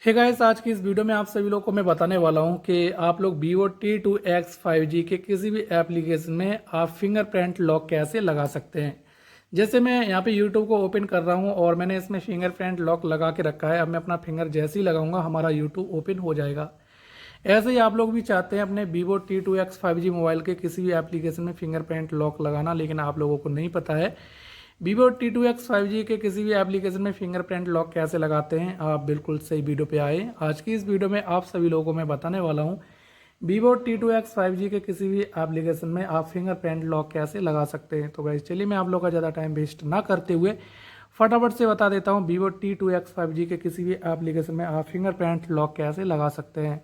Hey guys, आज की इस वीडियो में आप सभी लोगों को मैं बताने वाला हूं कि आप लोग Vivo T2X 5G के किसी भी एप्लीकेशन में आप फिंगरप्रिंट लॉक कैसे लगा सकते हैं। जैसे मैं यहां पे YouTube को ओपन कर रहा हूं और मैंने इसमें फिंगरप्रिंट लॉक लगा के रखा है। अब मैं अपना फिंगर जैसे ही लगाऊंगा हमारा YouTube ओपन हो जाएगा। ऐसे ही आप लोग भी चाहते हैं अपने Vivo T2X 5G मोबाइल के किसी भी एप्लीकेशन में फिंगरप्रिंट लॉक लगाना, लेकिन आप लोगों को नहीं पता है Vivo T2X 5G के किसी भी एप्लीकेशन में फिंगरप्रिंट लॉक कैसे लगाते हैं। आप बिल्कुल सही वीडियो पे आए। आज की इस वीडियो में आप सभी लोगों को मैं बताने वाला हूं Vivo T2X 5G के किसी भी एप्लीकेशन में आप फिंगरप्रिंट लॉक कैसे लगा सकते हैं। तो गाइस चलिए मैं आप लोगों का ज़्यादा टाइम वेस्ट ना करते हुए फटाफट से बता देता हूं Vivo T2X 5G के किसी भी एप्लीकेशन में आप फिंगरप्रिंट लॉक कैसे लगा सकते हैं।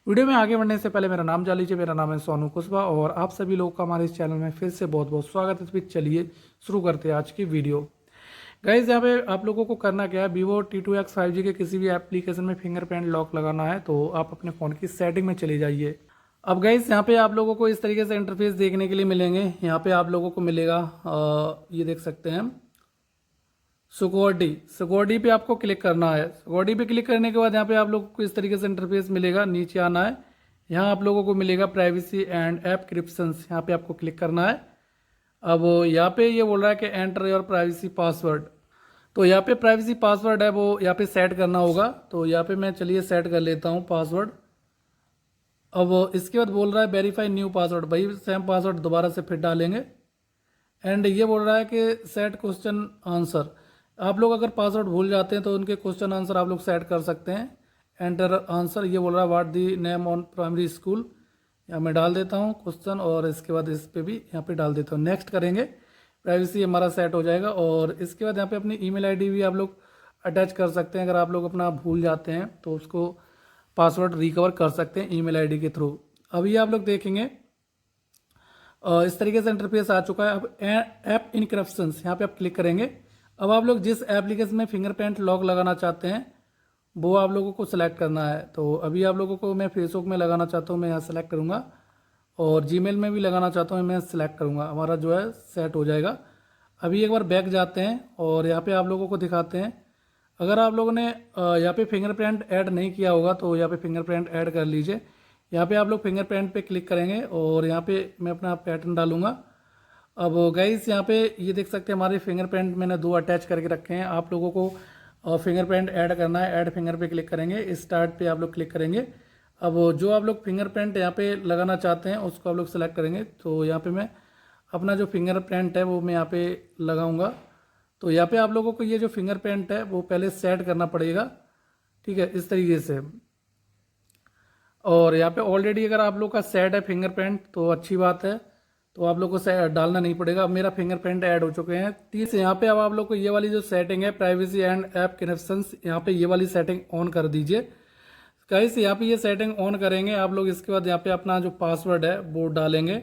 वीडियो में आगे बढ़ने से पहले मेरा नाम जान लीजिए। मेरा नाम है सोनू कुशवाहा और आप सभी लोगों का हमारे इस चैनल में फिर से बहुत बहुत स्वागत है। तो फिर चलिए शुरू करते हैं आज की वीडियो। गाइज यहाँ पे आप लोगों को करना क्या है, Vivo T2X 5G के किसी भी एप्लीकेशन में फिंगरप्रिंट लॉक लगाना है तो आप अपने फ़ोन की सेटिंग में चले जाइए। अब गाइज यहाँ पे आप लोगों को इस तरीके से इंटरफेस देखने के लिए मिलेंगे। यहाँ पे आप लोगों को मिलेगा ये देख सकते हैं सिक्योरिटी पे आपको क्लिक करना है। सिक्योरिटी पे क्लिक करने के बाद यहाँ पे आप लोगों को इस तरीके से इंटरफेस मिलेगा। नीचे आना है, यहाँ आप लोगों को मिलेगा प्राइवेसी एंड ऐप क्रिप्शंस, यहाँ पे आपको क्लिक करना है। अब यहाँ पे ये बोल रहा है कि एंटर योर प्राइवेसी पासवर्ड, तो यहाँ पे प्राइवेसी पासवर्ड है वो यहाँ पे सेट करना होगा। तो यहाँ पे मैं चलिए सेट कर लेता हूँ पासवर्ड। अब इसके बाद बोल रहा है वेरीफाई न्यू पासवर्ड, भाई सेम पासवर्ड दोबारा से फिर डालेंगे। एंड ये बोल रहा है कि सेट क्वेश्चन आंसर, आप लोग अगर पासवर्ड भूल जाते हैं तो उनके क्वेश्चन आंसर आप लोग सेट कर सकते हैं। एंटर आंसर, ये बोल रहा है what the name on primary school, यहाँ मैं डाल देता हूँ क्वेश्चन और इसके बाद इस पे भी यहाँ पे डाल देता हूँ। नेक्स्ट करेंगे, प्राइवेसी हमारा सेट हो जाएगा। और इसके बाद यहाँ पे अपनी ईमेल आईडी भी आप लोग अटैच कर सकते हैं। अगर आप लोग अपना भूल जाते हैं तो उसको पासवर्ड रिकवर कर सकते हैं ईमेल आईडी के थ्रू। अभी आप लोग देखेंगे इस तरीके से इंटरफेस आ चुका है। अब ऐप इनक्रप्शंस, यहाँ पे आप क्लिक करेंगे। अब आप लोग जिस एप्लीकेशन में फिंगरप्रिंट लॉक लगाना चाहते हैं वो आप लोगों को सिलेक्ट करना है। तो अभी आप लोगों को मैं फेसबुक में लगाना चाहता हूँ, मैं यहाँ सेलेक्ट करूँगा। और जीमेल में भी लगाना चाहता हूँ, मैं सेलेक्ट करूँगा। हमारा जो है सेट हो जाएगा। अभी एक बार बैक जाते हैं और यहाँ पे आप लोगों को दिखाते हैं। अगर आप लोगों ने यहाँ पे फिंगरप्रिंट ऐड नहीं किया होगा तो यहाँ पे फिंगरप्रिंट ऐड कर लीजिए। यहाँ पे आप लोग फिंगरप्रिंट पे क्लिक करेंगे और यहाँ पे मैं अपना पैटर्न डालूंगा। अब गाइस यहाँ पे ये देख सकते हैं हमारे फिंगरप्रिंट मैंने 2 अटैच करके रखे हैं। आप लोगों को फिंगरप्रिंट ऐड करना है, ऐड फिंगर पे क्लिक करेंगे, स्टार्ट पे आप लोग क्लिक करेंगे। अब जो आप लोग फिंगरप्रिंट यहाँ पे लगाना चाहते हैं उसको आप लोग सेलेक्ट करेंगे। तो यहाँ पे मैं अपना जो फिंगरप्रिंट है वो मैं यहाँ पे लगाऊंगा। तो यहाँ पे आप लोगों को ये जो फिंगरप्रिंट है वो पहले सेट करना पड़ेगा, ठीक है, इस तरीके से। और यहाँ पे ऑलरेडी अगर आप लोग का सेट है फिंगरप्रिंट तो अच्छी बात है, तो आप लोग को डालना नहीं पड़ेगा। अब मेरा फिंगरप्रिंट ऐड हो चुके हैं 30। यहाँ पे अब आप लोग को ये वाली जो सेटिंग है प्राइवेसी एंड ऐप कनेक्शंस, यहाँ पे ये वाली सेटिंग ऑन कर दीजिए। गाइस यहाँ पे ये सेटिंग ऑन करेंगे आप लोग, इसके बाद यहाँ पे अपना जो पासवर्ड है वो डालेंगे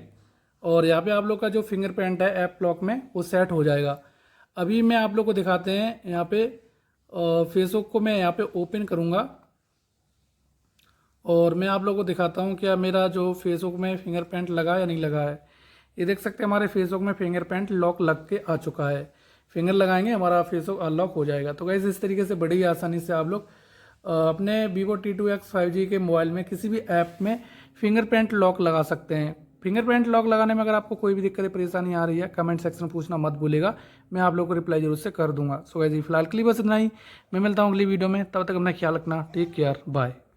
और यहाँ पे आप लोग का जो फिंगरप्रिंट है ऐप लॉक में वो सेट हो जाएगा। अभी मैं आप लोग को दिखाते हैं, यहाँ पे फेसबुक को मैं यहाँ पे ओपन करूँगा और मैं आप लोग को दिखाता हूँ क्या मेरा जो फेसबुक में फिंगरप्रिंट लगा या नहीं लगा है। ये देख सकते हैं हमारे फेसबुक में फिंगरप्रिंट लॉक लग के आ चुका है। फिंगर लगाएंगे हमारा फेसबुक अनलॉक हो जाएगा। तो गाइस इस तरीके से बड़ी आसानी से आप लोग अपने Vivo T2X 5G के मोबाइल में किसी भी ऐप में फिंगरप्रिंट लॉक लगा सकते हैं। फिंगरप्रिंट लॉक लगाने में अगर आपको कोई भी दिक्कत परेशानी आ रही है कमेंट सेक्शन में पूछना मत भूलेगा, मैं आप लोग को रिप्लाई जरूर से कर दूंगा। सो गाइस फिलहाल के लिए बस इतना ही, मैं मिलता हूँ अगली वीडियो में, तब तक अपना ख्याल रखना, टेक केयर, बाय।